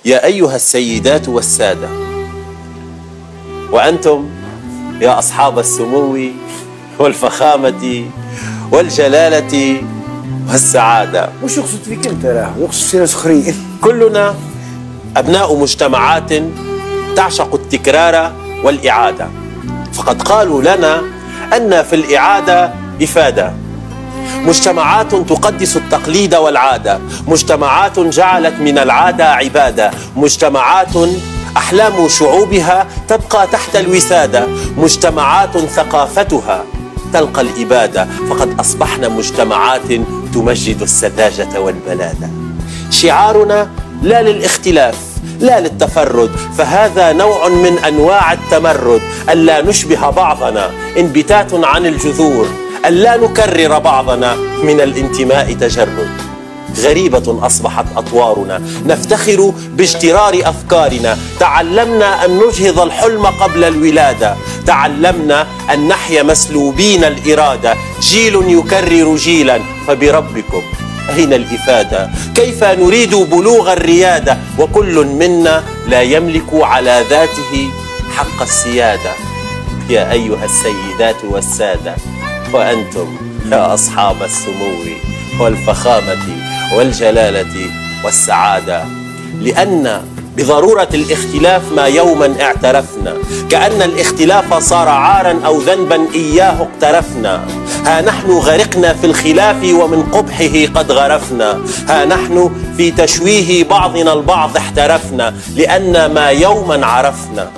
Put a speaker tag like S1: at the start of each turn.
S1: يا أيها السيدات والسادة، وأنتم يا أصحاب السمو والفخامة والجلالة والسعادة.
S2: مش يقصد فيك أنت، لا يقصد في ناس آخرين.
S1: كلنا أبناء مجتمعات تعشق التكرار والإعادة، فقد قالوا لنا أن في الإعادة إفادة. مجتمعات تقدس التقليد والعادة، مجتمعات جعلت من العادة عبادة، مجتمعات أحلام شعوبها تبقى تحت الوسادة، مجتمعات ثقافتها تلقى الإبادة، فقد أصبحنا مجتمعات تمجد السذاجة والبلادة. شعارنا لا للاختلاف لا للتفرد، فهذا نوع من أنواع التمرد، ألا نشبه بعضنا انبتات عن الجذور، ألا نكرر بعضنا من الانتماء تجرد. غريبة أصبحت أطوارنا، نفتخر باجترار أفكارنا، تعلمنا أن نجهض الحلم قبل الولادة، تعلمنا أن نحيا مسلوبين الإرادة، جيل يكرر جيلا، فبربكم أين الإفادة؟ كيف نريد بلوغ الريادة وكل منا لا يملك على ذاته حق السيادة؟ يا أيها السيدات والسادة، وأنتم يا أصحاب السمو والفخامة والجلالة والسعادة، لأن بضرورة الاختلاف ما يوما اعترفنا، كأن الاختلاف صار عارا أو ذنبا إياه اقترفنا. ها نحن غرقنا في الخلاف ومن قبحه قد غرفنا، ها نحن في تشويه بعضنا البعض احترفنا، لأن ما يوما عرفنا.